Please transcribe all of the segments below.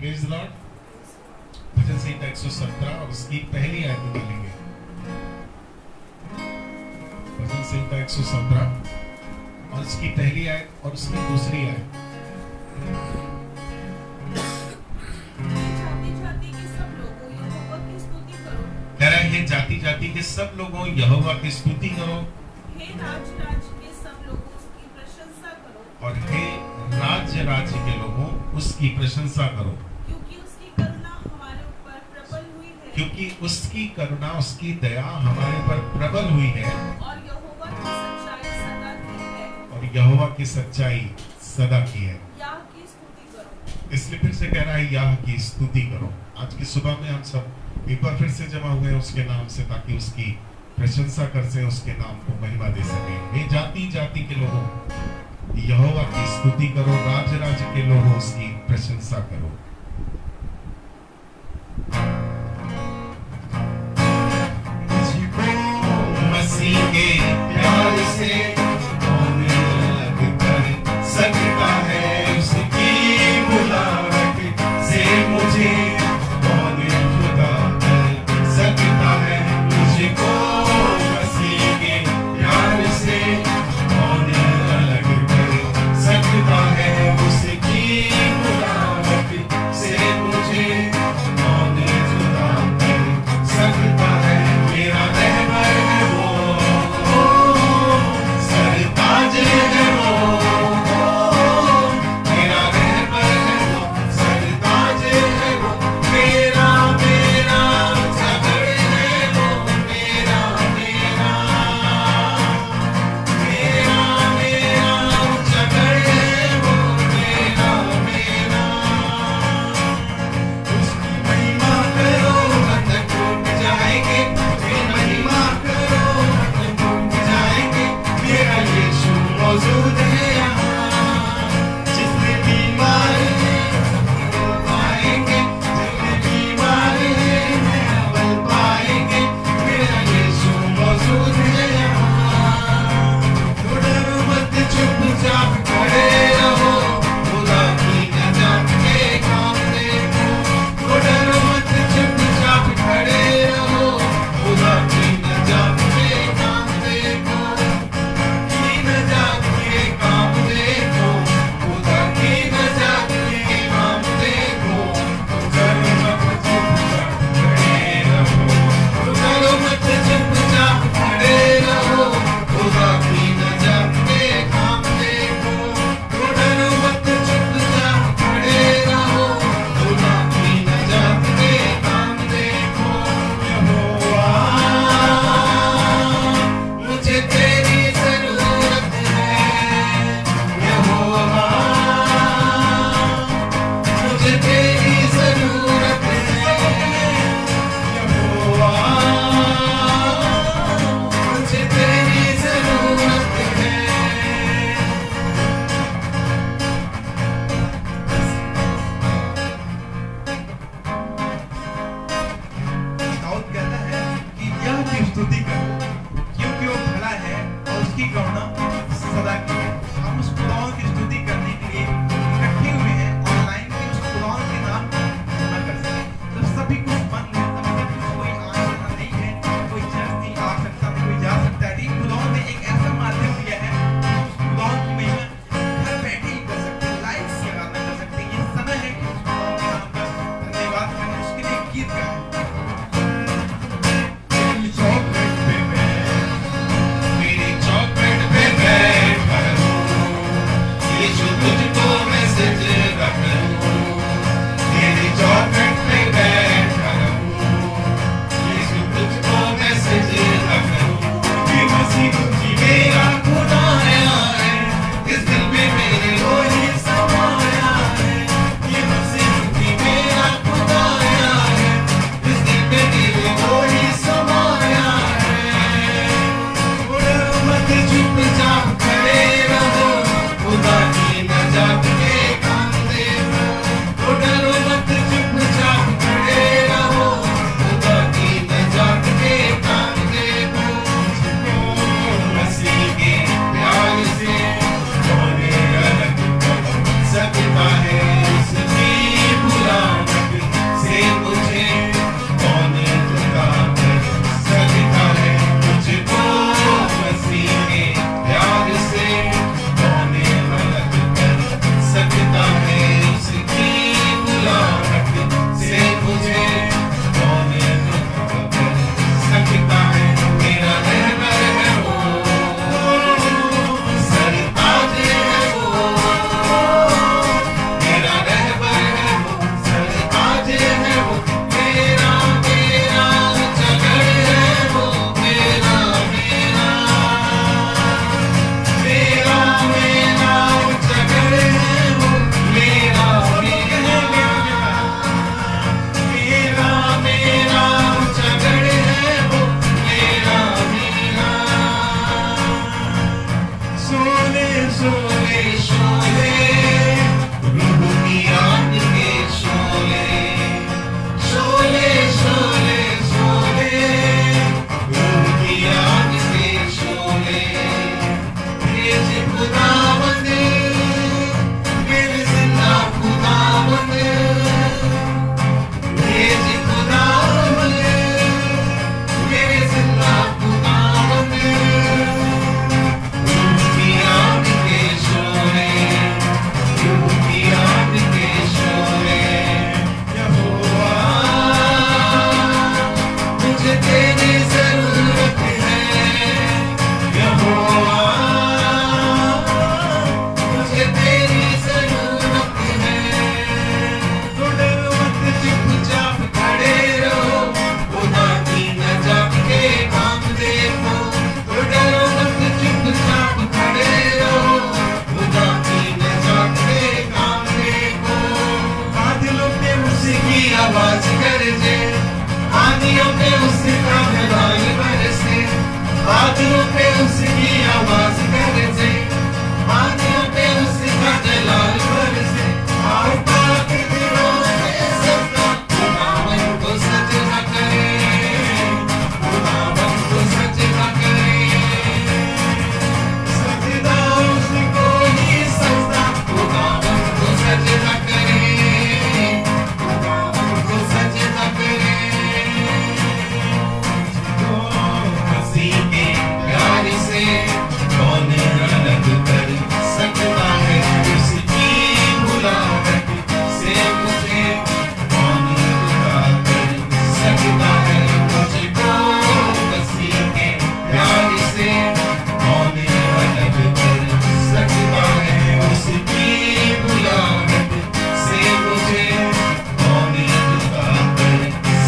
Praise the lord. भजन संहिता 117 और उसकी पहली आयत निकालेंगे। भजन संहिता 117 और उसकी पहली आयत और उसकी दूसरी आयत। कह रहा है, हे जाति जाति के सब लोगों यहोवा की स्तुति करो, हे राज्य राज्य के सब लोगों उसकी प्रशंसा करो, और हे राज्य राज्य के लोगों उसकी प्रशंसा करो, क्योंकि उसकी करुणा हमारे ऊपर प्रबल हुई है, क्योंकि उसकी करुणा उसकी दया हमारे पर प्रबल हुई है, और यहोवा की सच्चाई सदा की है, और यहोवा की सच्चाई सदा की है। याह की स्तुति करो। इसलिए फिर से कह रहा है, याह की स्तुति करो। आज की सुबह में हम सब एक बार फिर से जमा हुए हैं उसके नाम से, ताकि उसकी प्रशंसा कर से, उसके नाम को महिमा दे सके। हे जाति जाति के लोगों यहोवा की स्तुति करो, राज्य राज्य के लोगों उसकी प्रशंसा करो। मसीह के प्यार से कौन अलग कर सकता है, उसकी बुलाहट से मुझे कौन जुदा कर सकता है। मुझको मसीह के प्यार से कौन अलग कर सकता है, उसकी बुलाहट से मुझे वादियों पे उसका जलाल बरसे, वादियों पे उसकी आवाज गरजे, वादियों पे उसका जलाल बरसे, आओ पाक दिलों में सबका खुदावन को सजदा करे, खुदावन को सजदा करे, सजदा उसको ही सजदा, खुदावन को सजदा करे, खुदावन को सजदा करे। मसीह के प्यार से कौन अलग कर सकता है, उसकी बुलाहट से मुझे कौन जुदा कर सकता है, मुझको मसीह के प्यार से कौन अलग कर सकता है, उसकी बुलाहट से मुझे कौन जुदा कर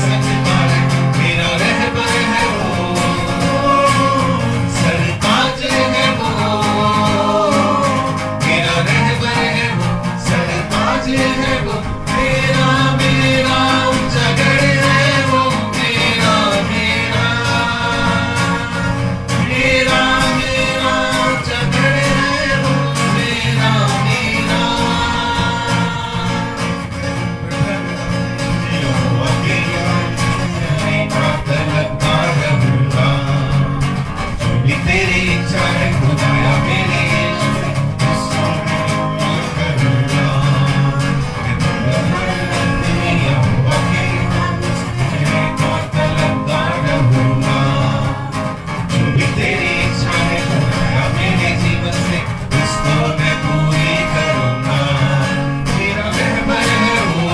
सकता है। मेरा रहबर है वो, सरताज है वो, मेरा रहबर है वो, सरताज है वो, मेरा मेरा जगड़ है वो, मेरा मेरा मेरा मेरा जगड़ है वो, मेरा मेरा तलबगार रहूंगा, जो भी तेरी इच्छा है खुदाया मेरे यीशु, उसको मैं करूंगा। मैं तेरी यहोवा के तलबगार रहूंगा, जो भी तेरी इच्छा है खुदाया मेरे जीवन से, उसको मैं पूरी करूंगा। मेरा रहबर है वो,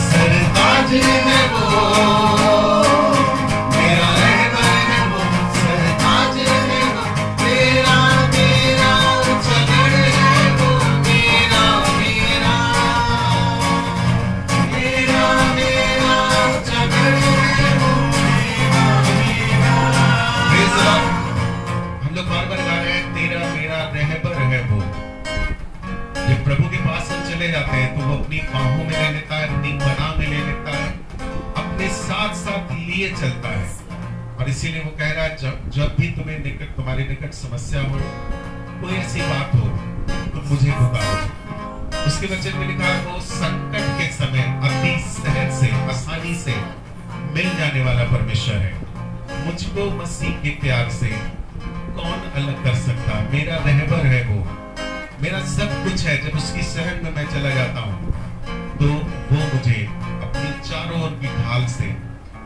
सरताज है वो, मेरा रहबर है वो, सरताज है वो, मेरा मेरा जगड़ है वो, मेरा मेरा मेरा मेरा जगड़ है वो, मेरा मेरा। Praise the Lord। हम लोग बार बार गा रहे हैं, तेरा मेरा रहबर है वो। जब प्रभु के पास हम चले जाते हैं तो वो अपनी बाहों में ले लेता है, अपनी पनाह में ले लेता है, अपने साथ साथ लिए चलता है। और इसीलिए वो कह रहा है, जब भी तुम्हें निकट, तुम्हारे निकट समस्या हो, कोई ऐसी बात हो तो मुझे पुकारो। उसके वचन में लिखा है, वो संकट के समय अति सहज से, आसानी से मिल जाने वाला परमेश्वर है। मुझको मसीह के प्यार से कौन अलग कर सकता? मेरा रहबर है वो, मेरा सब कुछ है। जब उसकी शरण में मैं चला जाता हूँ तो वो मुझे अपनी चारों ओर की ढाल से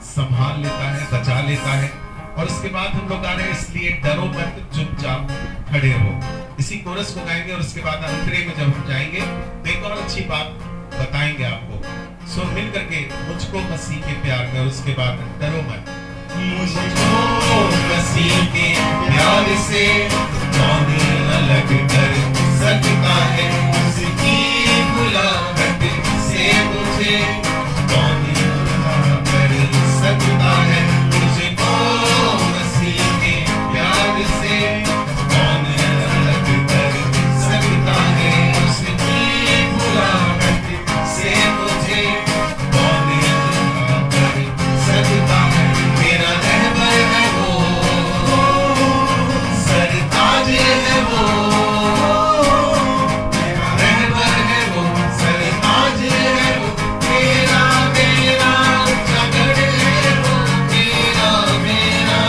संभाल लेता है, बचा लेता है। और उसके बाद हम लोग गा रहे हैं, इसलिए डरो मत, चुपचाप खड़े रहो। इसी कोरस को गाएंगे और उसके बाद अंतरे में जब हम जाएंगे तो एक और अच्छी बात बताएंगे आपको। सो मिल करके मुझको मसीह के प्यार में, और उसके बाद डरो मत। मुझको मसीह के प्यार से कौन अलग कर सकता है, उसकी बुलाहट से मुझे कौन जुदा कर सकता है, मुझको मसीह के प्यार से कौन अलग कर सकता है, उसकी बुलाहट से मुझे कौन जुदा कर सकता है। मेरा रहबर है वो, सरताज है वो, मेरा रहबर है वो, सरताज है वो, मेरा मेरा जगड़ है वो, मेरा मेरा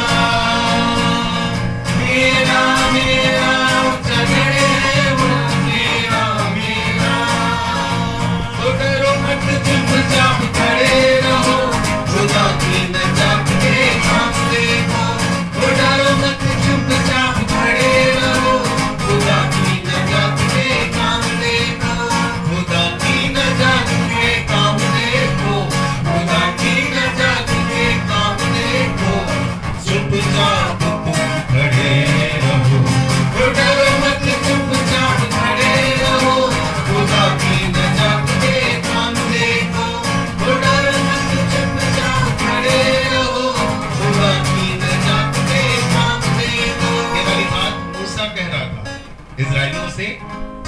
मेरा मेरा जगड़ है वो, मेरा मेरा। तो डरो मत, चुपचाप खड़े रहो, खुदा की नजात के काम देखो। तो डरो मत, चुपचाप खड़े रहो, खुदा की नजात के काम देखो, खुदा की नजात के काम देखो, खुदा की नजात के काम देखो। चुपचाप तुम खड़े रहो, तो डरो मत, चुपचाप खड़े रहो, खुदा की नजात के काम देखो, तो डरो मत, चुपचाप खड़े रहो, खुदा की नजात के काम देखो। ये वाली बात मूसा कह रहा था इजराइलियों से,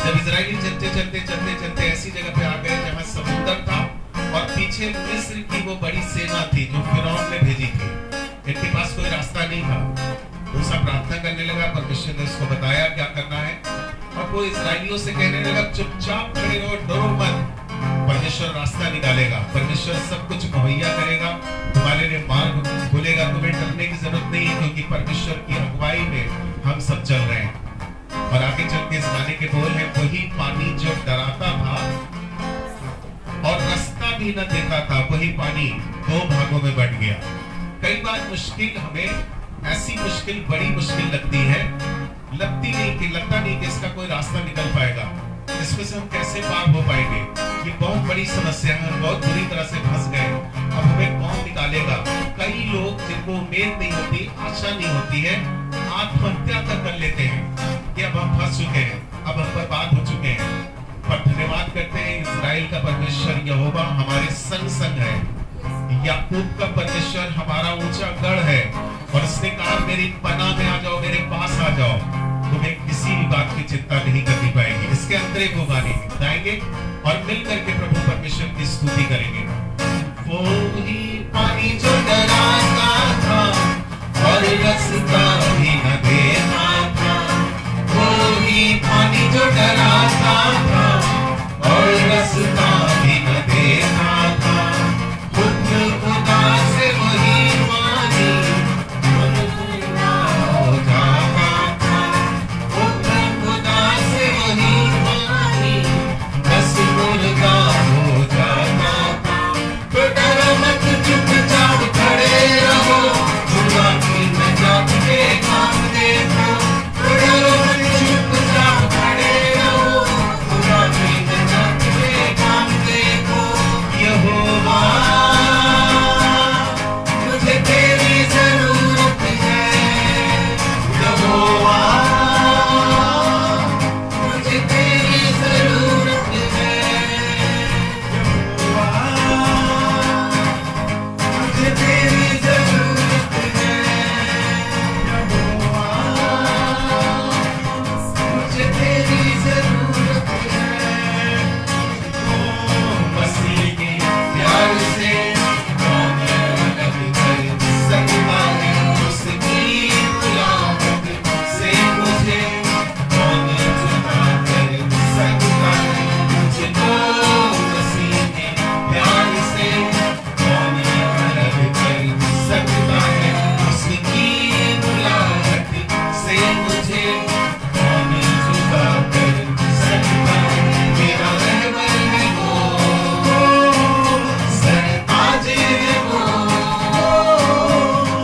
जब इजराइली चलते चलते चलते चलते ऐसी जगह पे आ गए जहां समुद्र था और पीछे पीछे मिस्र की वो बड़ी सेना थी जो फिरौन ने भेजी थी। इनके पास कोई रास्ता नहीं था। मूसा प्रार्थना करने लगा, परमेश्वर ने उसको बताया क्या करना है, और वो इस्राएलियों से कहने लगा चुपचाप खड़े रहो, डरो मत, परमेश्वर रास्ता निकालेगा, परमेश्वर सब कुछ मुहैया करेगा, तुम्हारे लिए मार्ग खुलेगा, तुम्हें डरने की जरूरत नहीं है, क्योंकि परमेश्वर की अगुवाई में हम सब चल रहे हैं। और आगे चल के इस गाने के बोल है, वही पानी जो डराता था और रास्ता भी न देता था, वही पानी दो भागों में बंट गया। कई बार मुश्किल हमें ऐसी मुश्किल बड़ी मुश्किल लगती है, लगता नहीं कि इसका कोई रास्ता निकल पाएगा, इसमें से हम कैसे पार हो पाएंगे, ये बहुत बड़ी समस्या है, हम बहुत बुरी तरह से फंस गए, अब हमें कौन निकालेगा। कई लोग जिनको उम्मीद नहीं होती, आशा नहीं होती है, आत्महत्या तक कर लेते हैं कि अब हम फंस चुके हैं, अब हम बर्बाद हो चुके हैं। पर धन्यवाद करते हैं इस्राएल का परमेश्वर यहोवा हमारे संग संग है, याकूब का परमेश्वर हमारा ऊंचा गढ़ है, और उसने कहा मेरी पनाह में आ जाओ, मेरे पास आ जाओ, तुम्हें किसी भी बात की चिंता नहीं करनी पाएगी। इसके अंदर एक गाने गाएंगे और मिलकर के प्रभु परमेश्वर की स्तुति करेंगे। वो ही पानी जो डराता था और रास्ता भी न देता था, वो ही पानी जो डराता था और रास्ता भी न देता था, हुक्म खुदा से वही पानी हो जाता था, हुक्म खुदा से वही पानी बस मुर्दा हो जाता था। तो डरो मत, चुपचाप खड़े रहो, खुदा की नजात के काम देखो। तो डरो मत, चुपचाप खड़े रहो, खुदा की नजात के काम देखो। यहोवा मुझे तेरी जरूरत है, यहोवा मुझे तेरी जरूरत है, यहोवा मुझे तेरी जरूरत है, यहोवा मुझे तेरी जरूरत है। ओ मसीह के प्यार से कौन अलग कर सकता है, उसकी गुलामत से मुझे कौन जुदा कर सकता है। मुझको मसीह के प्यार से कौन अलग कर सकता है, उसकी गुलामत से मुझे कौन जुदा कर सकता है। मेरा रहबर है वो, सरताज है वो,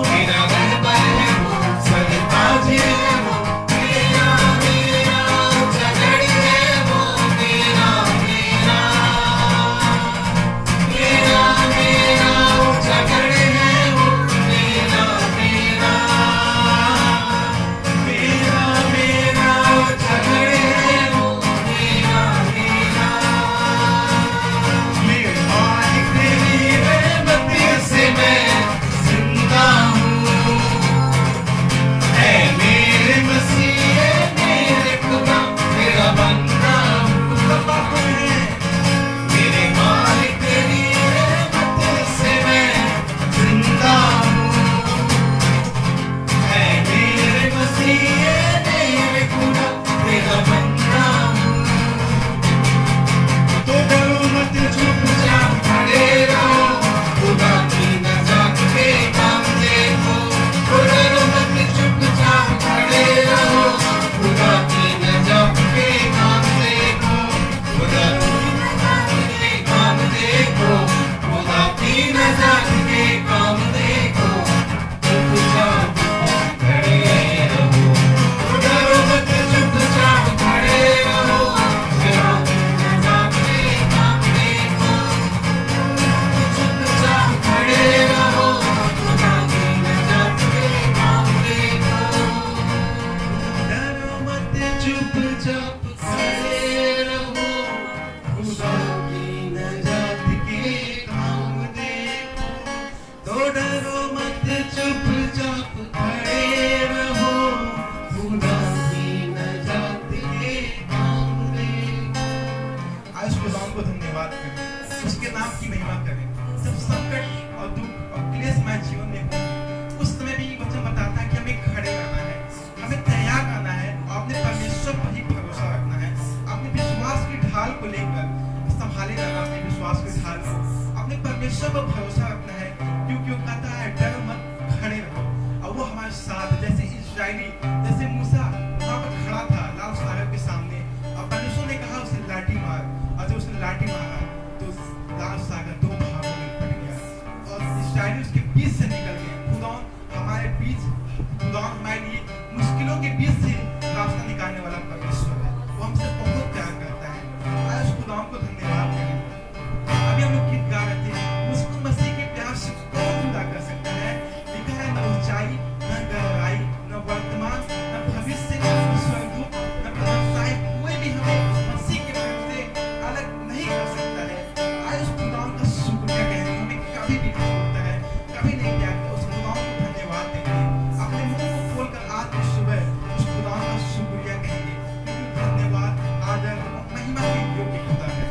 मेरा रहबर है वो, सरताज है वो, मेरा मेरा झगड़ है वो, मेरा मेरा मेरा मेरा झगड़ है वो, मेरा मेरा मेरा मेरा झगड़ है वो, मेरा मेरा मेरे मालिक तेरी रहमत से मैं जिंदा हूँ, ऐ मेरे मसीह मेरे खुदा तेरा बंदा हूँ। मेरे मालिक तेरी रहमत से मैं जिंदा हूँ, ऐ मेरे मसीह मेरे खुदा तेरा बंदा हूँ। तो डरो मत, चुपचाप खड़े रहो, खुदा की नजात के काम देखो। तो डरो मत, चुपचाप खड़े रहो, खुदा की नजात के काम देखो, खुदा की नजात के काम देखो, खुदा की नजात के काम देखो। चुपचाप खड़े रहो, तो डरो मत, चुपचाप खड़े रहो, खुदा की नजात के काम देखो। चुपचाप खड़े रहो, खुदा की नजात के काम देखो। डरो मत, चुपचाप खड़े रहो, खुदा की नजात के काम देखो। तो डरो मत, चुपचाप खड़े रहो, खुदा की नजात के काम देखो। आज खुदा को धन्यवाद करें, उसके नाम की महिमा करें। जब संकट और दुख और क्लेशमय जीवन में हो, उस समय भी वचन बताता है कि हमें खड़े रहना है, हमें तैयार रहना है और अपने परमेश्वर पर ही भरोसा रखना है। अपने विश्वास की ढाल को लेकर संभाले रहना, अपने विश्वास की ढाल को, अपने परमेश्वर पर भरोसा रखना है, क्योंकि वो कहता है डरो मत, खड़े रहो। और वो हमारे साथ, जैसे इस्राएली, जैसे मूसा वहां पर खड़ा था लाल सागर के सामने और परमेश्वर ने कहा उसे लाठी मार, और जब उसने लाठी मारा तो लाल सागर दो भागों में फट गया और इस्राएली उसके बीच से निकल गए। खुदा हमारे बीच, खुदा हमारे लिए मुश्किलों के बीच से रास्ता निकालने वाला परमेश्वर है। वो हमसे बहुत प्यार करता है। आज खुदा को धन्यवाद करें। अभी हम लोग गीत गा रहे थे, मुझको मसीह के प्यार से कौन जुदा कर सकता है। लिखा है न ऊंचाई न गहराई न वर्तमान न भविष्य न स्वर्गदूत न प्रधानताएं, कोई भी हमें मसीह के प्रेम से अलग नहीं कर सकता है। आज उस खुदा का शुक्रिया कहें, हमें कभी भी नहीं होता है, कभी नहीं किया, उस खुदा को धन्यवाद देंगे। अपने मुंह को खोलकर आज की सुबह उस खुदा का शुक्रिया कहेंगे, क्योंकि धन्यवाद आदर महिमा के योग्य खुदा है।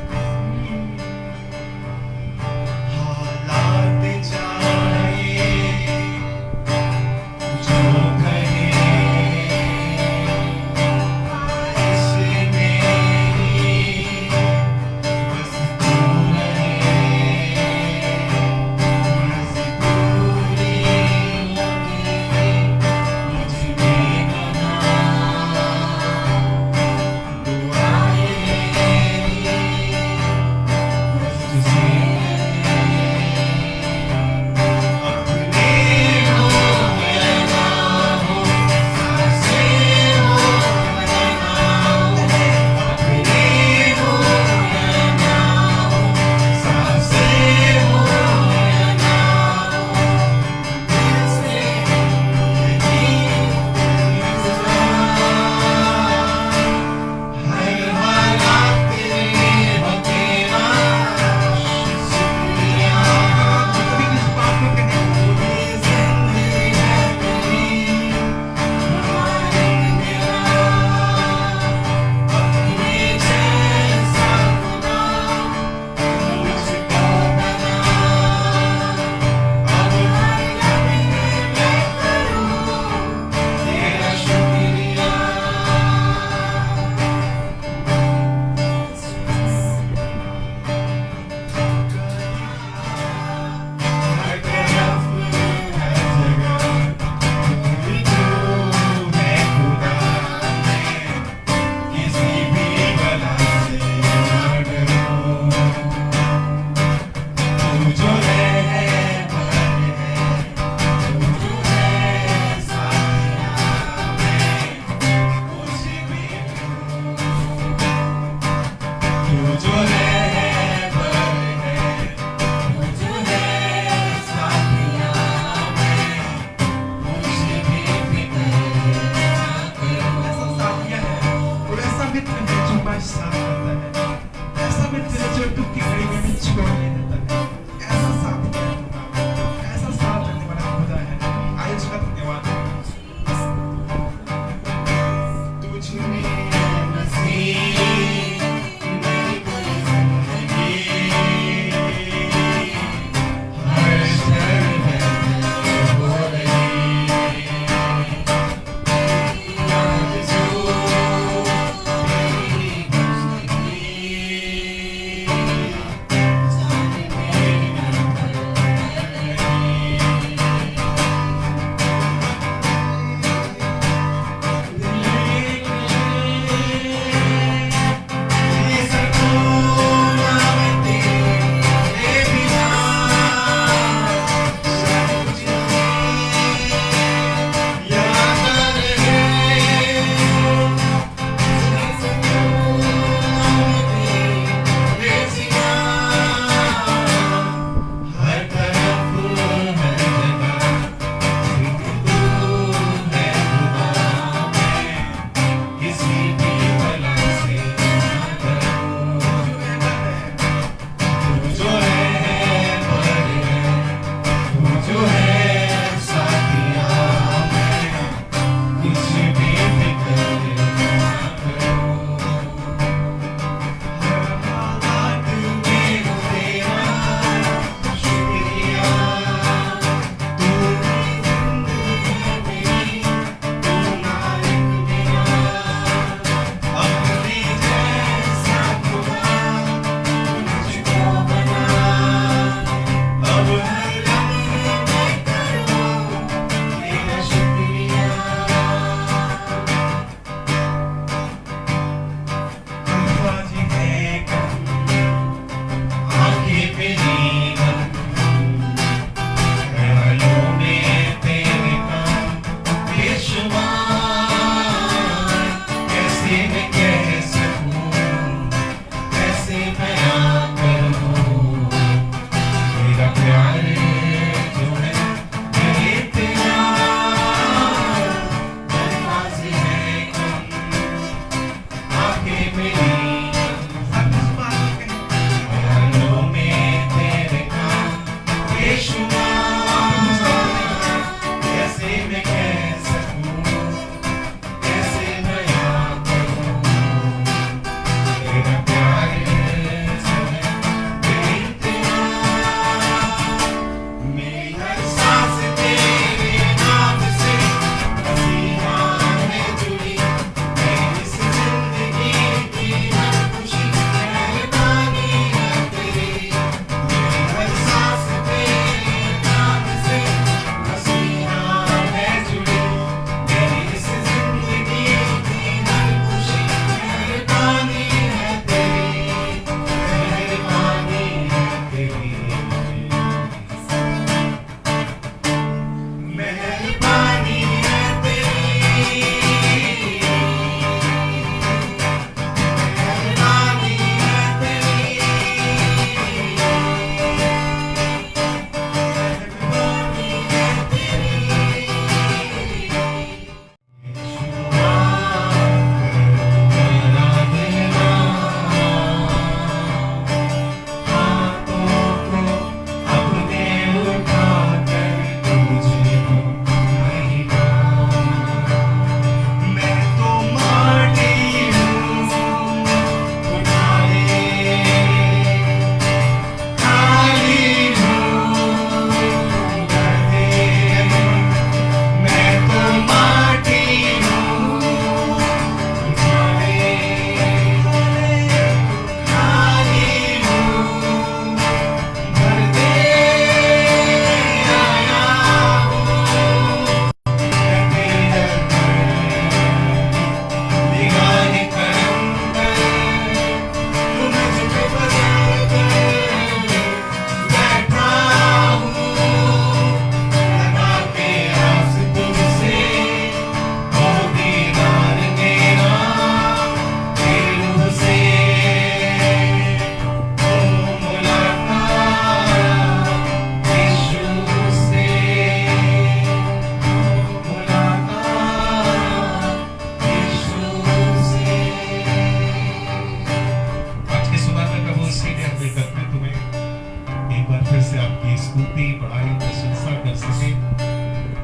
स्तुति बड़ाई प्रशंसा कर सके,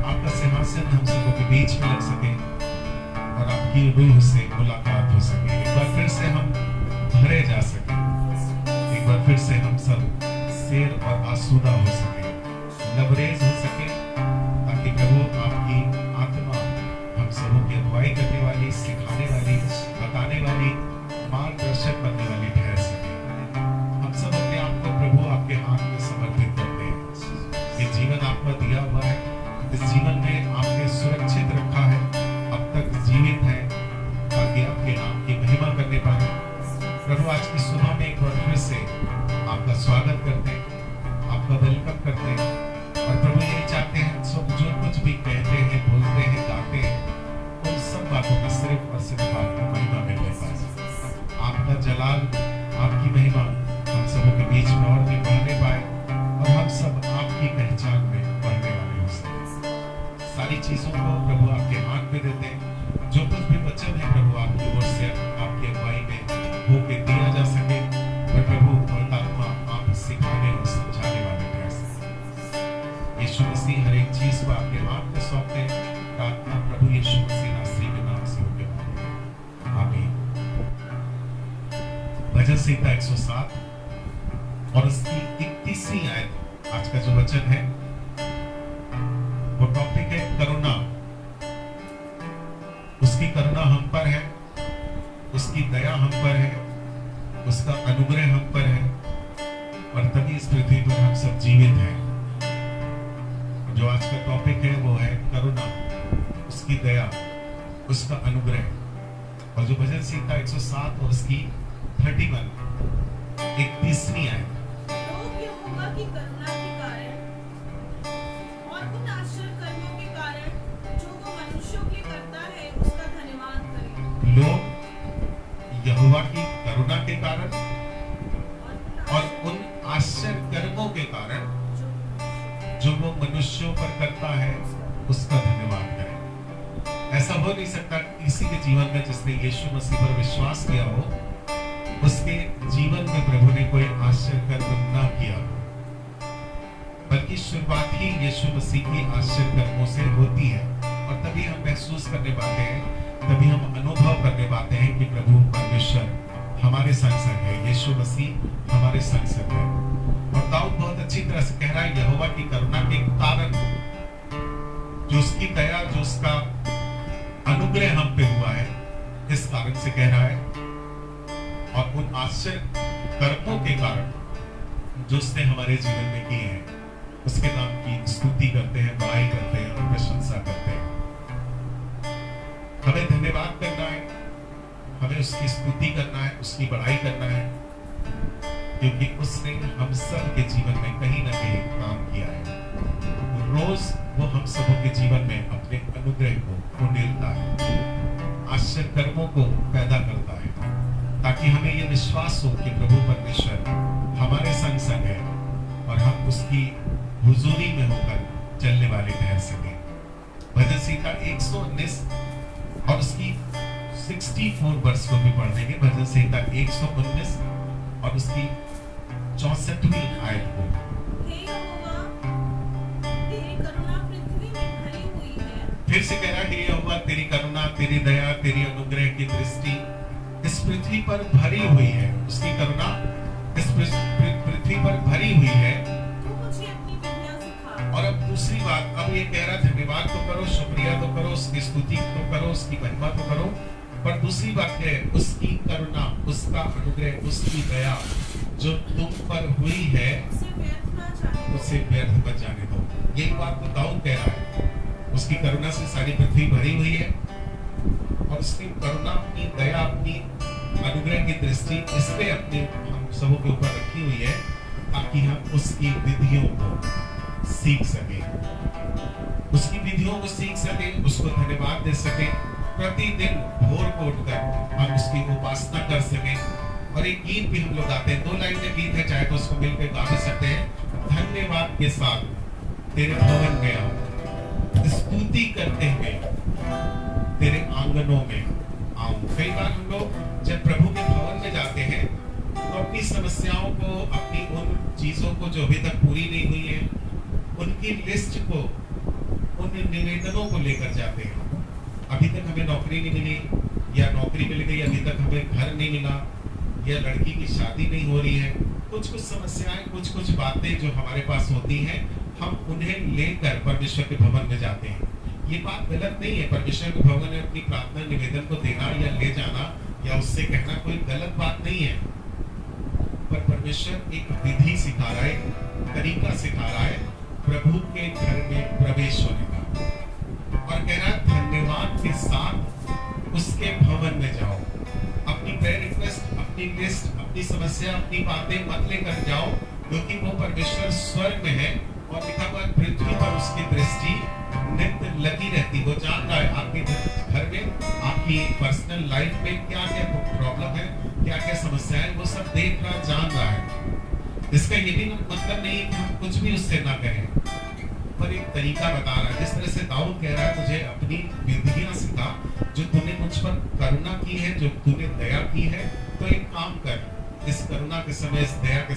आपका सिंहासन हम सबों के बीच में लग सके और आपकी रूह से मुलाकात हो सके। एक बार फिर से हम भरे जा सके, एक बार फिर से हम सब शेर और आसूदा हो सके, लबरेज हो सके, ताकि प्रभु आपकी आत्मा हम सबों की अगुवाई करने वाली, सिखाने वाली, बताने वाली, मार्गदर्शक बनने वाली ठहर सके। हम सब अपने आप को प्रभु आपके हाथ में समर्पित करते हैं। ये जीवन आपका दिया हुआ है, इस जीवन में आपने सुरक्षित रखा है, अब तक जीवित है, ताकि आपके नाम की महिमा करने पाए। प्रभु आज की सुबह में एक बार फिर से आपका स्वागत करते हैं, आपका वेलकम करते हैं और प्रभु यही चाहते हैं सब जो कुछ भी कहते हैं, बोलते हैं, गाते हैं, उन सब बातों का सिर्फ और सिर्फ आपकी महिमा मिलने पाए। आपका जलाल, आपकी महिमा हम सबों के बीच में और भी बढ़ने पाए और हम सब आपकी पहचान में बढ़ने वाले हो सके। सारी चीजों को प्रभु आपके हाथ में देते हैं। जो कुछ भी वचन है प्रभु आपकी ओर से आपकी अगुवाई में होके दिया जा सके और प्रभु आत्मा आप सिखाने और समझाने वाले ठहर सके। यीशु मसीह हर एक चीज को आपके हाथ में सौंपते हैं। प्रार्थना प्रभु यीशु मसीह नासरी के नाम से होके आमीन। भजन संहिता 107 और उसकी 31वीं आयत, आज का जो वचन है वो टॉपिक है करुणा। उसकी करुणा हम पर है, उसकी दया हम पर है, उसका अनुग्रह हम पर है और तभी इस पृथ्वी पर हम सब जीवित हैं। जो आज का टॉपिक है वो है करुणा, उसकी दया, उसका अनुग्रह। और जो भजन संहिता 107 और उसकी 31 31वीं आयत, लोग यहोवा की करुणा के कारण और उन आश्चर्य कर्मों के कारण जो वो मनुष्यों के करता है उसका धन्यवाद करें। लोग यहोवा की करुणा के कारण और उन आश्चर्य कर्मों के कारण जो वो मनुष्यों पर करता है उसका धन्यवाद करें। ऐसा हो नहीं सकता किसी के जीवन में जिसने यीशु मसीह पर विश्वास किया हो उसके जीवन में प्रभु ने कोई आश्चर्य कर्म ना किया, बल्कि शुरुआत ही यीशु मसीह की आश्चर्य कर्मों से होती है और तभी हम महसूस करने पाते हैं, तभी हम अनुभव करने पाते हैं कि प्रभु परमेश्वर हमारे संग संग है, यीशु मसीह हमारे संग संग है। और दाऊद बहुत अच्छी तरह से कह रहा है यहोवा की करुणा के कारण, जो उसकी दया, जो उसका अनुग्रह हम पे हुआ है, इस कारण से कह रहा है, और उन आश्चर्य कर्मों के कारण जो उसने हमारे जीवन में किए हैं उसके नाम की स्तुति करते हैं, बड़ाई करते हैं और प्रशंसा करते हैं। हमें धन्यवाद करना है, हमें उसकी स्तुति करना है, उसकी बड़ाई करना है, क्योंकि उसने हम सब के जीवन में कहीं ना कहीं काम किया है। रोज वो हम सबों के जीवन में अपने अनुग्रह को उंडेलता है, आश्चर्य कर्मों को पैदा करता है, ताकि हमें ये विश्वास हो कि प्रभु परमेश्वर हमारे संग संग है और हम उसकी हुजूरी में होकर चलने वाले ठहर सके। भजन संहिता 119 और उसकी 64 वर्ष को भी पढ़ देंगे। भजन संहिता 119 और उसकी 64वीं आयत को। हे यहोवा, तेरी करुणा पृथ्वी में भरी हुई है। फिर से कह रहा है, हे यहोवा तेरी करुणा, तेरी दया, तेरी अनुग्रह की दृष्टि इस पृथ्वी पर भरी हुई है। उसकी करुणा इस पृथ्वी पर भरी हुई है। तू मुझे अपनी विधियां सिखा। और अब दूसरी बात, अब ये कह रहा धन्यवाद तो करो, शुक्रिया तो करो, उसकी स्तुति तो करो, उसकी महिमा तो करो, पर दूसरी बात है उसकी करुणा, उसका अनुग्रह, उसकी दया जो तुम पर हुई है उसे व्यर्थ मत जाने दो। यही बात तो दाऊद कह रहा है, उसकी करुणा से सारी पृथ्वी भरी हुई है और उसकी करुणा, अपनी दया, अपनी अनुग्रह की दृष्टि इसलिए अपने हम सबों के ऊपर रखी हुई है ताकि हम उसकी विधियों को सीख सके, उसकी विधियों को सीख सके, उसको धन्यवाद दे सके, प्रतिदिन भोर को उठकर हम उसकी उपासना कर सके। और एक गीत भी हम लोग गाते हैं, 2 लाइन में गीत है, चाहे तो उसको मिलकर गा भी सकते हैं। धन्यवाद के साथ तेरे भवन में आओ, स्तुति करते हुए तेरे आंगनों में आऊं। कई बार हम लोग जब प्रभु के भवन में जाते हैं तो अपनी समस्याओं को, अपनी उन चीजों को जो अभी तक पूरी नहीं हुई है, उनकी लिस्ट को, उन निवेदनों को लेकर जाते हैं। अभी तक हमें नौकरी नहीं मिली, या नौकरी मिल गई, अभी तक हमें घर नहीं मिला, या लड़की की शादी नहीं हो रही है, कुछ कुछ समस्याएं, कुछ कुछ बातें जो हमारे पास होती हैं, हम उन्हें लेकर परमेश्वर के भवन में जाते हैं। ये बात गलत नहीं है, परमेश्वर के भवन में अपनी प्रार्थना निवेदन को देना या ले जाना या उससे कहना कोई गलत बात नहीं है। पर परमेश्वर एक विधि सिखा रहा है, तरीका सिखा रहा है प्रभु के घर में प्रवेश होने का, और कह रहा है धन्यवाद के साथ उसके भवन में जाओ। अपनी प्रेयर रिक्वेस्ट, अपनी लिस्ट, अपनी समस्या, अपनी बातें मत लेकर जाओ, क्योंकि वो परमेश्वर स्वर्ग में है और लिखा हुआ पृथ्वी पर उसकी दृष्टि नित्य लगी रहती। वो जान रहा है आपके घर में, आपकी पर्सनल लाइफ में क्या क्या प्रॉब्लम है, क्या क्या समस्या है, वो सब देख रहा, जान रहा है। इसका ये भी मतलब नहीं कि हम कुछ भी उससे ना कहें, पर एक तरीका बता रहा है। जिस तरह से दाऊद कह रहा है मुझे अपनी विधियां सिखा, जो तूने मुझ पर करुणा की है, जो तूने दया की है, तो एक काम कर, इस करुणा के समय, इस दया के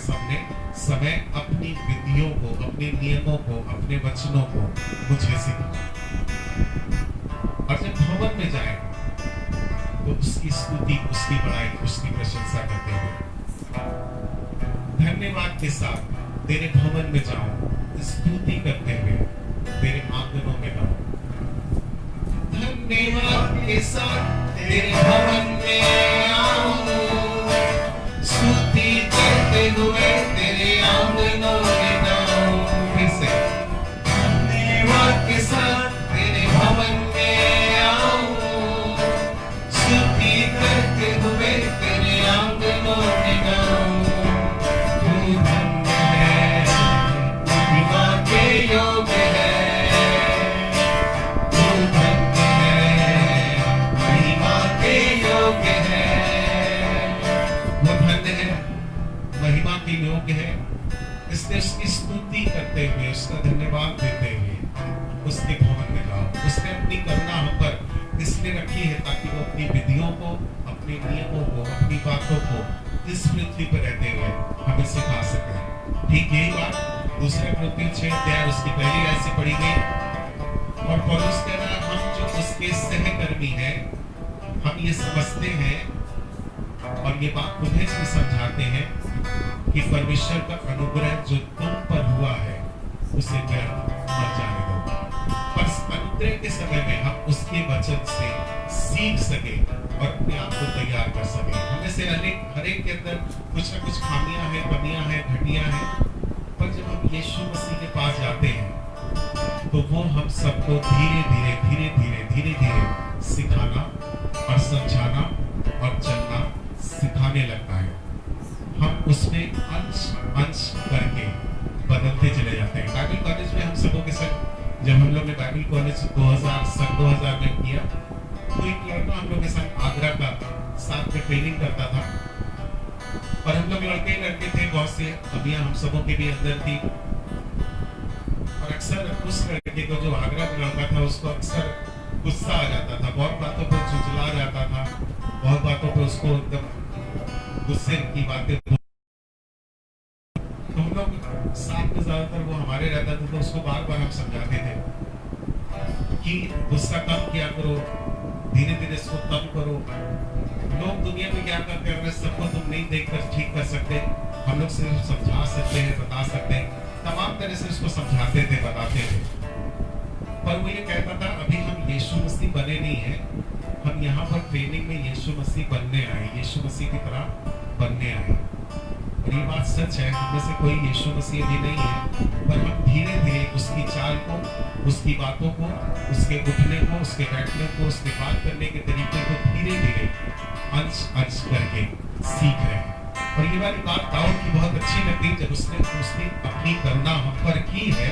समय अपनी विधियों को, अपने नियमों को, अपने वचनों को मुझे सिखा। और जब भवन में जाए तो उसकी स्तुति, उसकी बड़ाई, उसकी प्रशंसा करते हुए धन्यवाद के साथ तेरे भवन में जाऊं, स्तुति करते हुए तेरे आंगनों में आऊं। धन्यवाद के साथ तेरे भवन में आऊं, स्तुति करते हुए तेरे आंगनों में जाऊं। फिर से धन्यवाद के साथ तेरे भवन में आऊं, स्तुति करते हुए तेरे आंगनों में जाऊं। तू धन्य है, महिमा के योग्य है, तू धन्य है, महिमा के योग्य है। वो धन्य है, महिमा के योग्य है, इसलिए उसकी स्तुति करते हुए, उसका धन्यवाद देते हुए उसके भवन में जाओ। उसने अपनी करुणा हम पर इसलिए रखी है ताकि वो अपनी विधियों को, अपने नियमों को, अपनी बातों को इस पृथ्वी पर रहते हुए हमें सिखा सके। ठीक यही बात दूसरे कृत्य 6 अध्याय उसकी पहली आयत से पढ़ी गई। और पौलुस कह रहा है हम जो उसके सहकर्मी हैं, हम ये समझते हैं और ये बात तुम्हें भी समझाते हैं कि परमेश्वर का अनुग्रह जो तुम पर हुआ है उसे व्यर्थ मत जाने दो। पर अनुग्रह के समय में हम उसके वचन से सीख सके और अपने आप को तैयार कर सके। हमें से हर एक के अंदर कुछ ना कुछ खामियां हैं, कमियां हैं, घटियां हैं, पर जब हम यीशु मसीह के पास जाते हैं तो वो हम सबको धीरे धीरे सिखाना और समझाना और चलना सिखाने लगता है। हम उसमें अंश करके बदलते चले जाते हैं। बाइबल कॉलेज में हम सबों के साथ, जब हम लोग ने बाइबल कॉलेज 2000 में किया, तो एक लड़का हम लोग के साथ आगरा का साथ में ट्रेनिंग करता था, और हम लोग लड़के थे, बहुत से अभियां हम सबों के भी अंदर थी। और अक्सर उस लड़के को, जो आगरा का लड़का था, उसको अक्सर गुस्सा आ जाता था, बहुत बातों पर झुंझला जाता था, बहुत बातों पर उसको एकदम गुस्से की बातें। तो हम लोग साथ में ज्यादातर वो हमारे रहता था, तो उसको बार बार हम समझाते थे कि गुस्सा कम किया करो, धीरे धीरे इसको कम करो। लोग दुनिया में क्या करते हैं, सबको तुम नहीं देखकर ठीक कर सकते, हम लोग सिर्फ समझा सकते हैं, बता सकते हैं। तमाम तरह से उसको समझाते थे, बताते थे। पर वो ये कहता था अभी हम यीशु मसीह बने नहीं हैं, हम यहाँ पर ट्रेनिंग में यीशु मसीह बनने आए, यीशु मसीह की तरह बनने आए। और ये बात सच है, हम में से कोई यीशु मसीह भी नहीं है, पर हम धीरे धीरे उसकी चाल को, उसकी बातों को, उसके उठने को, उसके बैठने को, उसके बात करने के तरीके को धीरे धीरे अंश करके सीख रहे हैं। और ये वाली बात दाऊद की बहुत अच्छी लगती, जब उसने अपनी करुणा हम पर की है,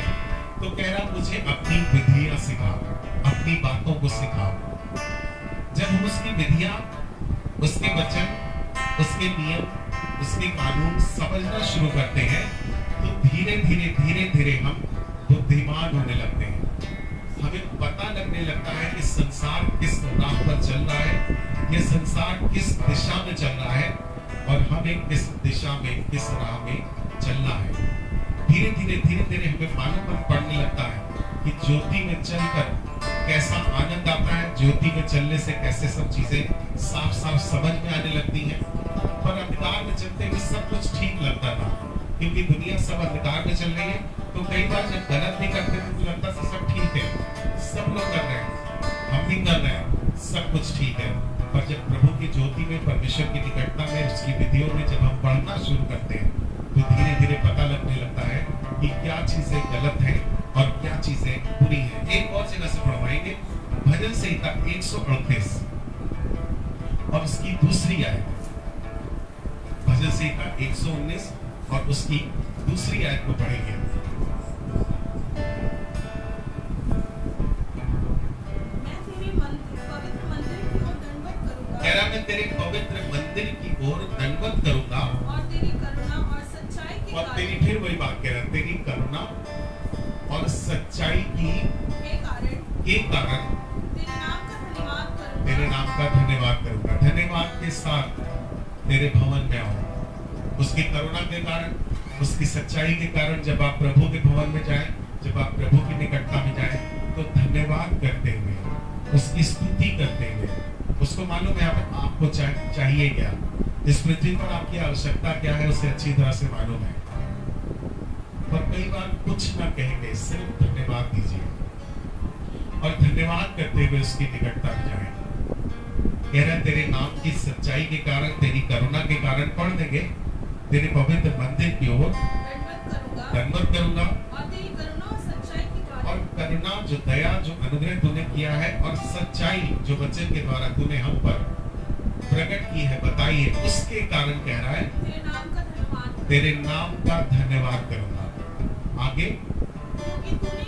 तो कह रहा मुझे अपनी विधियां सिखा, अपनी बातों को सिखा। जब हम उसकी विधियां, उसके वचन, उसके नियम, उसके कानून समझना शुरू करते हैं, तो धीरे धीरे हम बुद्धिमान होने लगते हैं। हमें पता लगने लगता है कि संसार किस राह पर चल रहा है, ये संसार किस दिशा में चल रहा है, और हमें किस दिशा में, किस राह में चलना है। धीरे धीरे हमें मालूम पड़ने लगता है कि ज्योति में चलकर कैसा आनंद आता है, ज्योति में चलने से कैसे सब चीजें साफ साफ समझ में आने लगती हैं। पर अंधकार में चलते हुए सब कुछ ठीक लगता था, क्योंकि दुनिया सब अंधकार में चल रही है। तो कई बार जब गलत भी करते थे तो लगता था सब ठीक है, सब लोग कर रहे हैं, हम भी कर रहे हैं, सब कुछ ठीक है। पर जब प्रभु की ज्योति में, परमेश्वर की निकटता में, उसकी विधियों में जब हम बढ़ना शुरू करते हैं तो धीरे धीरे पता लगने लगता है कि क्या चीजें गलत है और क्या चीजें बुरी है। एक और जगह से पढ़वाएंगे, भजन संहिता 138 और उसकी दूसरी आयत, भजन संहिता 119 और उसकी दूसरी आयत को पढ़ेंगे। कह रहा मैं तेरे पवित्र मंदिर की ओर दंडवत करूंगा और तेरी करुणा और सच्चाई के और तेरी, फिर वही बात कह रहा, तेरी करुणा और सच्चाई के कारण तेरे नाम का धन्यवाद करूंगा। धन्यवाद के साथ तेरे भवन में आऊं। उसकी करुणा के कारण, उसकी सच्चाई के कारण जब आप प्रभु के भवन में जाएं, जब आप प्रभु की निकटता में जाएं, तो धन्यवाद करते हुए, उसकी स्तुति करते हुए, उसको मालूम है आपको चाहिए क्या, इस पृथ्वी पर आपकी आवश्यकता क्या है, उसे अच्छी तरह से मालूम है। पर कई बार कुछ ना कह के सिर्फ धन्यवाद दीजिए और धन्यवाद करते हुए उसकी निकटता में जाएं। कह रहा तेरे नाम की सच्चाई के कारण, तेरी करुणा के कारण पढ़ देंगे, तेरे पवित्र मंदिर की ओर दंडवत करूंगा और करुणा, जो दया, जो अनुग्रह तूने किया है और सच्चाई जो वचन के द्वारा तूने हम पर प्रकट की है, बताई है, उसके कारण कह रहा है तेरे नाम का धन्यवाद करूंगा। आगे, क्योंकि तूने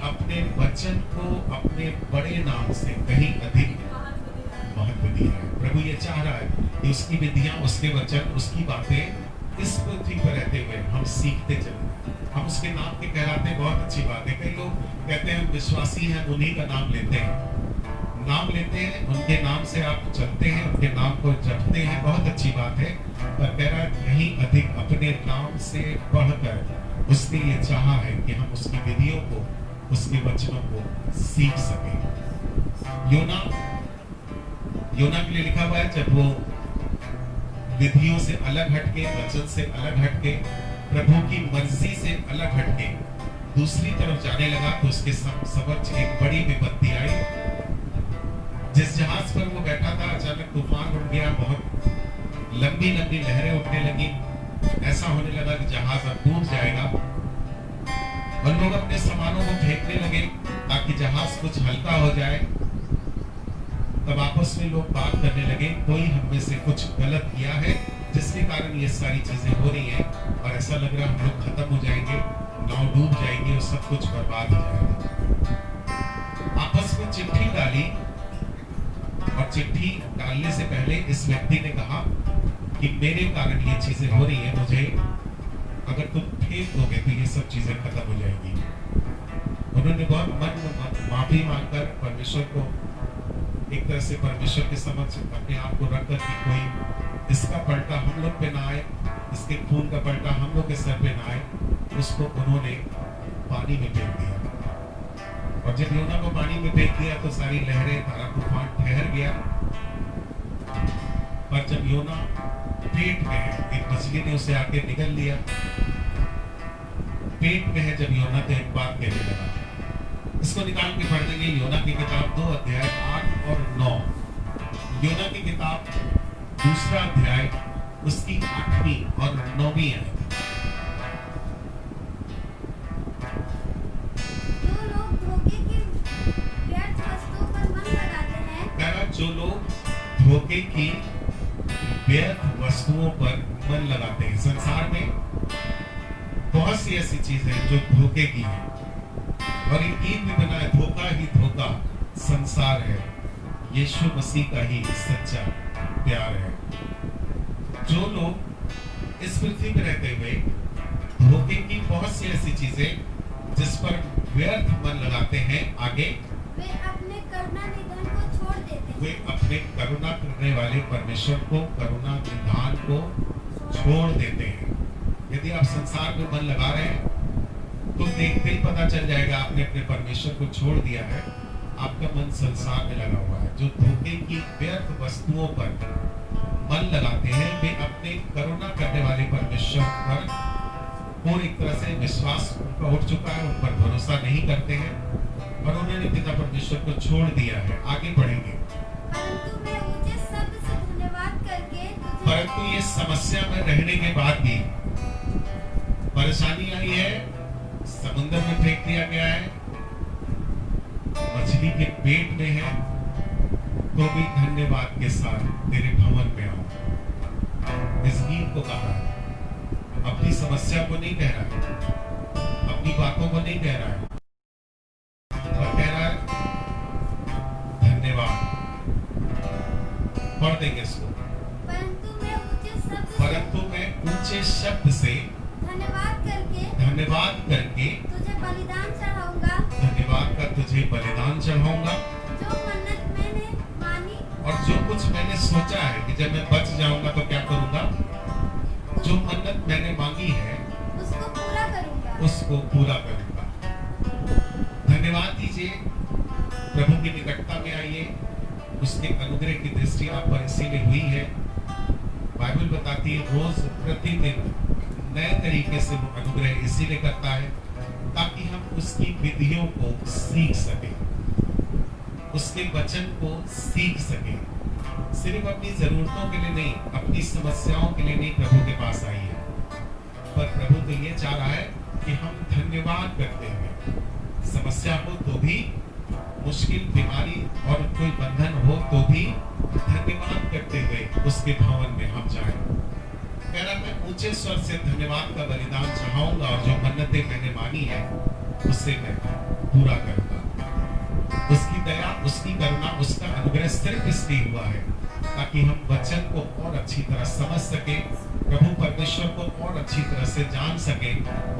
अपने वचन को अपने बड़े नाम से कहीं अधिक महत्व दिया है। प्रभु ये चाह रहा है कि उसकी विधियां, उसके वचन, उसकी बातें इस पृथ्वी पर रहते हुए हम सीखते चलें। हम उसके नाम के कहलाते हैं, बहुत अच्छी बात है। कई लोग कहते हैं हम विश्वासी हैं, उन्हीं का नाम लेते हैं, उनके नाम से आप चलते हैं, उनके नाम को जपते हैं, बहुत अच्छी बात है। पर कह रहा है कहीं अधिक अपने नाम से बढ़कर उसने ये चाहा है कि हम उसकी विधियों को, उसके वचनों को सीख सकें। योना के लिए लिखा हुआ है, जब वो विधियों से अलग हटके, वचन से अलग हटके, प्रभु की मर्जी से अलग हटके दूसरी तरफ जाने लगा, तो उसके समक्ष एक बड़ी विपत्ति आई। जिस जहाज पर वो बैठा था, अचानक तूफान उठ गया, बहुत लंबी लंबी लहरें उठने लगी। ऐसा होने लगा कि जहाज अब डूब जाएगा और लोग अपने सामानों को फेंकने लगे ताकि जहाज कुछ हल्का हो जाए। तब आपस में लोग बात करने लगे, कोई हम में से कुछ गलत किया है जिसके कारण ये सारी चीजें हो रही हैं और ऐसा लग रहा है हम लोग खत्म हो जाएंगे, नाव डूब जाएंगे और सब कुछ बर्बाद हो जाएगा। आपस में चिट्ठी डाली और चिट्ठी डालने से पहले इस व्यक्ति ने कहा कि मेरे कारण ये चीजें हो रही है, मुझे अगर तुम फेंक दोगे तो ये सब चीजें खत्म हो जाएंगी। उन्होंने बहुत मन माफी मांगकर परमेश्वर को, एक तरह से परमेश्वर के समक्ष अपने आप को रखकर कि कोई इसका पलटा हम लोग पे ना आए, इसके खून का पलटा हम लोग के सर पे ना आए, उसको उन्होंने पानी में फेंक दिया। और जब योना को पानी में फेंक दिया तो सारी लहरें, सारा तूफान ठहर गया। पर जब योना पेट में है, एक मछली ने उसे आके निगल लिया। पेट में है जब योना, तो एक बात कहने लगा। इसको निकाल के पढ़ देंगे, योना की किताब 2 अध्याय 8 और 9। योना की किताब 2 अध्याय उसकी 8वीं और 9वीं है। जो लोग धोखे की व्यर्थ वस्तुओं पर मन लगाते हैं, संसार में बहुत सी ऐसी चीजें जो धोखे की है और ये गीत भी बना है, धोखा ही धोखा संसार है, यीशु मसीह का ही सच्चा प्यार है। जो लोग इस पृथ्वी पर रहते हुए धोखे की बहुत सी ऐसी चीजें जिस पर व्यर्थ मन लगाते हैं, आगे वे अपने करुणा निधान को छोड़ देते हैं। वे अपने करुणा करने वाले परमेश्वर को, करुणा निधान को छोड़ देते हैं। यदि आप संसार में मन लगा रहे हैं तो देखते ही पता चल जाएगा आपने अपने परमेश्वर को छोड़ दिया है। आपका मन संसार में लगा हुआ है। जो धोखे की व्यर्थ वस्तुओं पर मन लगाते हैं वे अपने करुणा करने वाले परमेश्वर पर पूरी तरह से विश्वास उनका उठ चुका है, उन पर भरोसा नहीं करते हैं और उन्होंने पिता परमेश्वर को छोड़ दिया है। आगे बढ़ेंगे। परंतु मैं ऊंचे शब्द से धन्यवाद करके परंतु ये समस्या में रहने के बाद भी परेशानी आई है, समुद्र में फेंक दिया गया है, मछली के पेट में है, तो भी धन्यवाद के साथ तेरे भवन में आओ। इस गीत को कहा है, अपनी समस्या को नहीं कह रहा है, अपनी बातों को नहीं कह रहा है, और कह रहा है धन्यवाद। पढ़ देंगे इसको। परंतु मैं ऊंचे शब्द से धन्यवाद करके तुझे बलिदान चढ़ाऊंगा। धन्यवाद का तुझे बलिदान चढ़ाऊंगा। जो मन्नत मैंने मानी और जो कुछ मैंने सोचा है कि जब मैं बच जाऊंगा तो क्या करूंगा, जो मन्नत मैंने मांगी है उसको पूरा करूंगा। उसको पूरा करूंगा। धन्यवाद दीजिए, प्रभु की निकटता में आइए। उसके अनुग्रह की दृष्टि आप पर इसीलिए हुई है। बाइबल बताती है रोज प्रतिदिन नए तरीके से वो अनुग्रह इसीलिए करता है ताकि हम उसकी विधियों को सीख सके, उसके वचन को सीख सके। सिर्फ अपनी जरूरतों के लिए नहीं, अपनी समस्याओं के लिए नहीं प्रभु के पास आई है, पर प्रभु तो ये चाह रहा है कि हम धन्यवाद करते हुए, समस्या हो तो भी, मुश्किल बीमारी और कोई बंधन हो तो भी धन्यवाद करते हुए उसके भवन में हम जाएं। कह रहा मैं ऊंचे स्वर से धन्यवाद का बलिदान चढ़ाऊंगा और जो मन्नतें मैंने मानी है उसे मैं पूरा करूंगा। उसकी दया, उसकी करुणा, उसका अनुग्रह सिर्फ इसलिए हुआ है ताकि हम वचन को और अच्छी तरह समझ सके, प्रभु परमेश्वर को और अच्छी तरह से जान सके